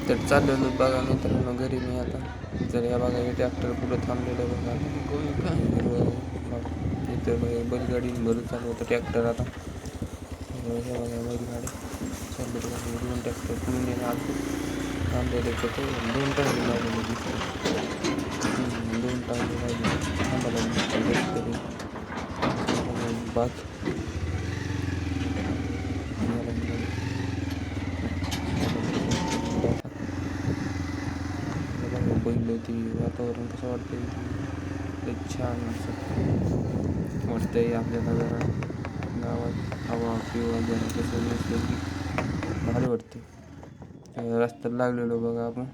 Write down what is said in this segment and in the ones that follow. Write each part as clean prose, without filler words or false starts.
तर चाललेलो बघा मित्रांनो घरी मी आता. तर या बघा हे ट्रॅक्टर पुढं थांबलेलं बघा आता बघा इथं बघा बैलगाडी भरून चालू होतं ट्रॅक्टर आता. हे बघा बैलगाडी चालले बघा 2 ट्रॅक्टर पुढून येणार थांबलेले होते 2 टांगे लागलेले दिसते 2 टांगे लागले थांबायला तरी बात बैल ती वातावरण कसं वाटतंय छान असं वाटतंय आपल्याला जरा गावात हवा किंवा जरा कसं नसतं की भारी वाटते रस्त्याला लागलेलो बघा आपण.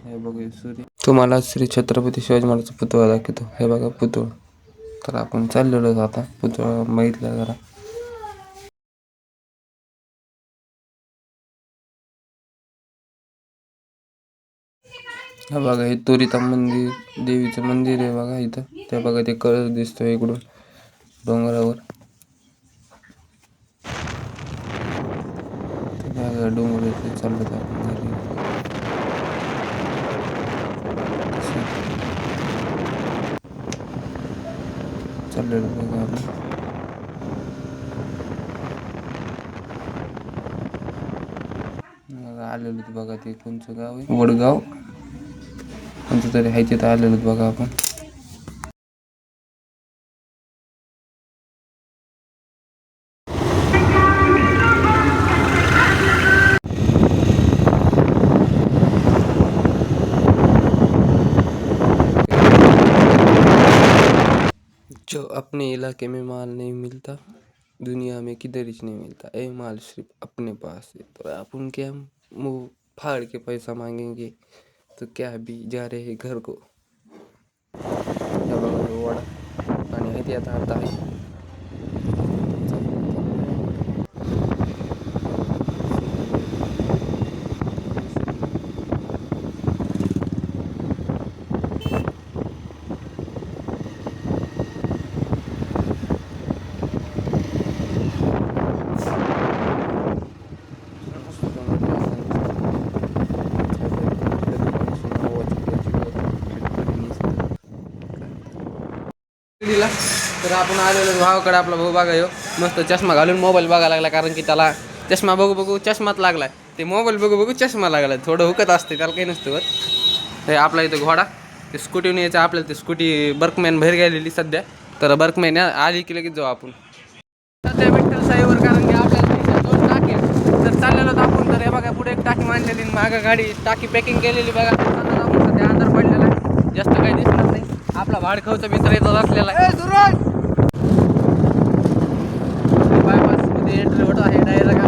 हे बघू सूर्य तुम्हाला श्री छत्रपती शिवाजी महाराजचा पुतळा दाखवतो. हे बघा पुतळा. तर आपण चाललेलो आता पुतळा बघितला जरा. हा बघा हे तोरिता मंदिर देवीचं मंदिर आहे बघा इथं. त्या बघा ते कळस दिसतोय इकडून डोंगरावर. डोंगर चाललो आपण घरी. चाललेलो बघा आपण आलेलो बघा ते कोणचं गाव आहे वडगाव कोणतं तरी आहे तिथं आलेलो बघा आपण. जो अपने इलाके में माल नहीं मिलता दुनिया में किधर नहीं मिलता ए माल सिर्फ अपने पास है. तो अपन क्या मुँह फाड़ के पैसा मांगेंगे तो क्या अभी जा रहे हैं घर को. वडा आणि आहे ते आता अर्धा आहे. तर आपण आलेलो भावाकडे. आपला भाऊ बघा यो मस्त चष्मा घालून मोबाईल बघायला लागला कारण की त्याला चष्मा बघू बघू चष्माच लागलाय. ते मोबाईल बघू बघू चष्मा लागलाय. थोडं हुकत असते त्याला काही नसतं होत. हे आपला इथं घोडा ते स्कूटीवर यायचं आपल्याला. ते स्कूटी बर्कमॅन बाहेर गेलेली सध्या. तर बर्कमॅन आली की लगेच जाऊ आपण सध्या विठ्ठल साईवर कारण की आपल्याला 2 टाकी तर चाललेलो आपण. तर हे बघा पुढे एक टाकी मांडलेली मागं गाडी टाकी पॅकिंग केलेली बघा. आपण सध्या अंधार पडलेला आहे जास्त काही दिसणार नाही. आपला भाडखवचा मित्र इथं असलेला आहे. बायपास मध्ये एंट्री होत आहे डायरेक्ट.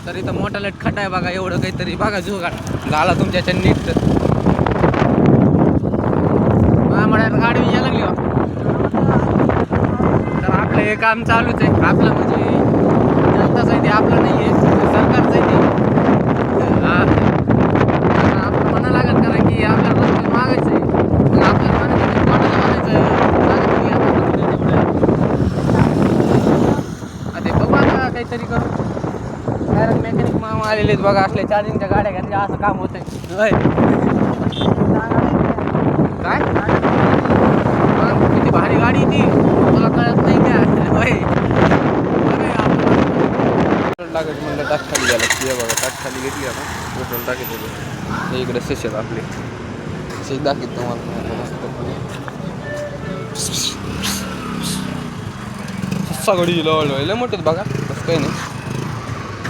तर इथं मोठा लेट खड्डा आहे बघा. एवढं काहीतरी बघा जुगाड झाला तुमच्या नीट. तर गाडी यायला लागली तर आपलं हे काम चालूच आहे. आपलं म्हणजे जनताच आहे ते आपलं नाही आहे सरकारचं आहे ते. आपलं म्हणा लागत कारण की आपल्याला रस्ते मागायचं आहे. मग आपल्याला म्हणायचं ते बघू आता काहीतरी करू. डायरेक्ट मेकॅनिक मामा आलेले आहेत बघा. असले चार्जिंगच्या गाड्या घेतल्या असं काम होतंय. काय किती भारी गाडी ती तुला कळत नाही का. लागत म्हणलं टाक खाली गेला की बघा टाक खाली घेतली आपण पेट्रोल टाकीत. हे इकडे सेशन आपले से दाखवत तुम्हाला सगळी लवळ मोठेच बघा तसं काही नाही.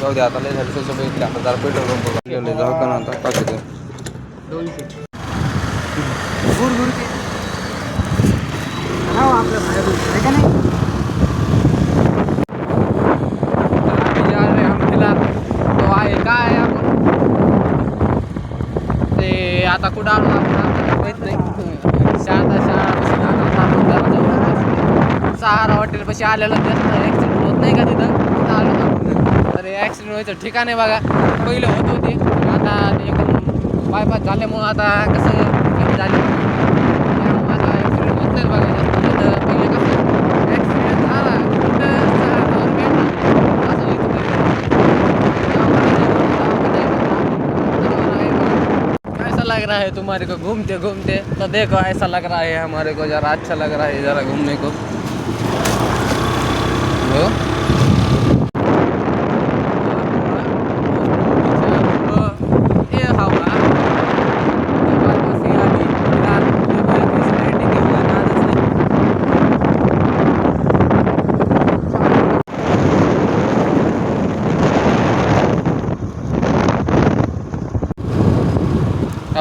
जाऊ दे आता लय झालं त्याच्या बघितले आता जरा पेट्रोल पंप जाऊ का ना आता टाकत काय आपण ते आता कुठं आलो आपण माहित नाही. सहारा हॉटेल पाशी आलेलं जास्त ॲक्सिडेंट होत नाही का तिथं आलो. तर ॲक्सिडेंट व्हायचं ठिकाण आहे बघा. पहिलं होत होते आता ते एकदम बायपास झाल्यामुळं आता कसं झालं त्यामुळं आता ॲक्सिडेंट होत नाही बघा जास्त. पहिले कसं ॲक्सिडेंट झाला कुठं रहा है तुम्हारे को घूमते घूमते, तो देखो ऐसा लग रहा है हमारे को, जरा अच्छा लग रहा है जरा घूमने को।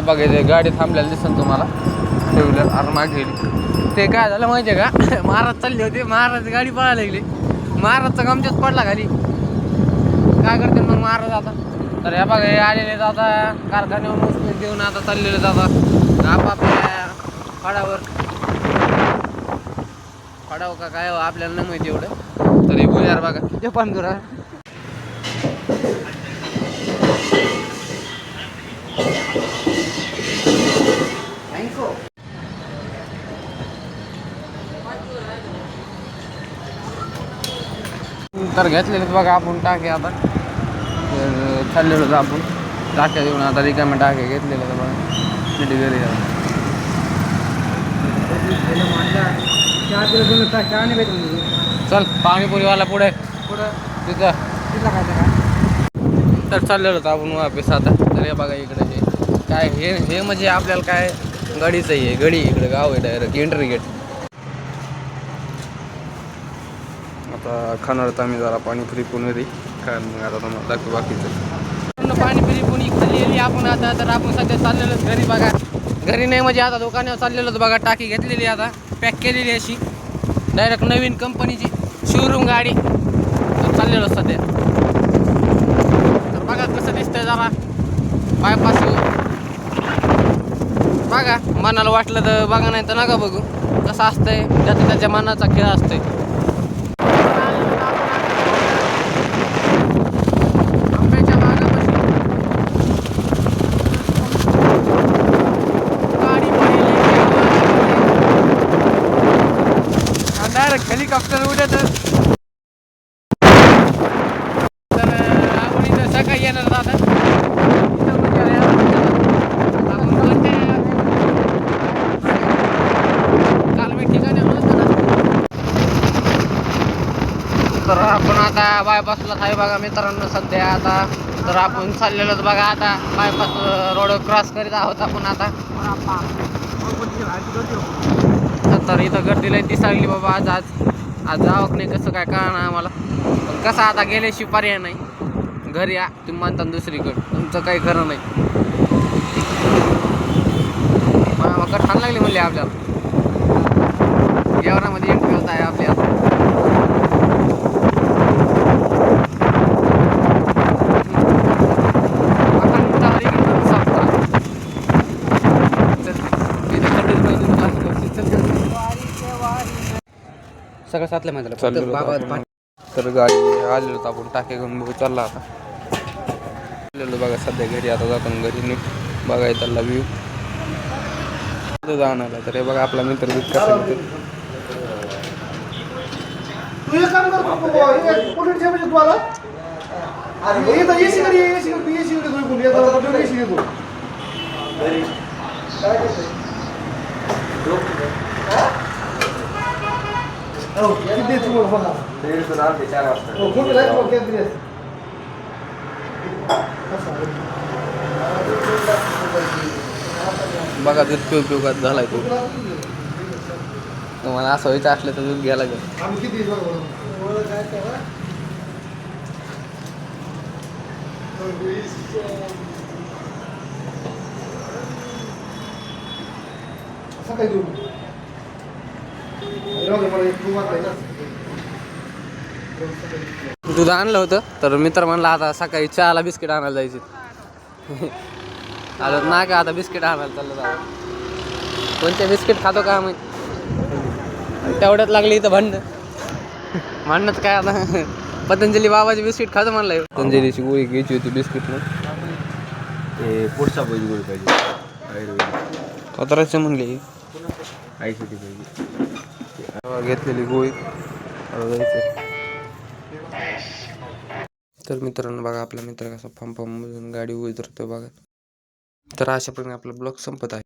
बघा ते गाडी थांबलेली दिसन तुम्हाला, टू व्हीलर अरे मागे गेली. ते काय झालं माहिती आहे का, महाराज चालले होते, महाराज गाडी पळायला लागली, महाराजचा गमच्याच पडला खाली. काय करते मग महाराज आता? तर हे बघा हे आलेले जाता कारखान्यावर मुस्लिम देऊन आता चाललेले जातात आपापल्या फळावर. फळाव का काय आपल्याला नाही माहिती एवढं. तर हे भुयार बघा ते पण करा. तर घेतलेले बघा आपण टाके आता. तर चाललेलो होतो आपण टाक्या देऊन आता रिकाम्या टाके घेतलेले तर बघा किती घरी चल पाणीपुरीवाला पुढे तिथं तर चाललेलो होतो आपण वापस आता. तर हे बघा इकडे हे काय हे म्हणजे आपल्याला काय गडीचं आहे, गडी इकडे गाव आहे डायरेक्ट एंट्री गेट. आता खाणार तर आम्ही जरा पाणीपुरी पुणेरी काय मग आता तुम्हाला दाखवू बाकीचं. पाणीपुरी पुणी खाल्लेली आपण आता. तर आपण सध्या चाललेलो घरी बघा, घरी नाही म्हणजे आता दुकानावर चाललेलो बघा. टाकी घेतलेली आता पॅक केलेली अशी डायरेक्ट नवीन कंपनीची शोरूम गाडी. तर चाललेलो सध्या. तर बघा कसं दिसतंय जरा बायपास बघा. मनाला वाटलं तर बघा, नाही तर नका बघू. कसं असतंय ज्याचा त्याच्या मनाचा खेळ असतोय. हेलिकॉप्टर उडत. तर आपण इथं सकाळी येणार दादा. काल मी ठिकाणी होतो ना. तर आपण आता बायपासला आहे बघा मित्रांनो सध्या आता. तर आपण चाललेलोच बघा आता बायपास रोड क्रॉस करीत आहोत आपण आता. तर इथं गर्दी लई दिसायली बाबा. आज जावं नाही कसं काय कळणार आम्हाला. पण कसं आता गेल्याशिवाय पर्याय नाही. घरी या तुम्ही म्हणता दुसरीकडं, तुमचं काही खरं नाही. मग छान लागली म्हणले आपल्याला जेवणामध्ये एंट्री होत आहे आपल्याला. सगळं सातल्या माहिती. तर गाडी आलेलो होतो आपण टाके घेऊन बघू चालला आता. आलेलो बघा सध्या घरी. आता जाताना घरी नीट बघायचा त्याला व्ह्यू जाऊन आला. तर हे बघा आपला मित्र कसा बघा दूध पिऊ झालाय तो. तुम्हाला असं व्हायचं असलं तर दूध घ्यायला लागेल. दूध आणलं होतं तर मित्र म्हणला आता सकाळी चहाला बिस्किट आणायला जायचे. आलं ना का आता बिस्किट आणायला चाललं जावं. कोणते बिस्किट खातो का आम्ही तेवढ्यात लागली इथं भांडणच काय आता. पतंजली बाबाची बिस्किट खातो म्हणलं. पतंजलीची गोळी घ्यायची होती बिस्किट ते पुढचा गोळी पाहिजे आयुर्वेदिक कोतराचं म्हणले आईसाठी पाहिजे घेतलेली गोळी. तर मित्रांनो बघा आपला मित्र कसा पंपामधून गाडी उतरतो बघा. तर अशा प्रकारे आपला ब्लॉग संपत आहे.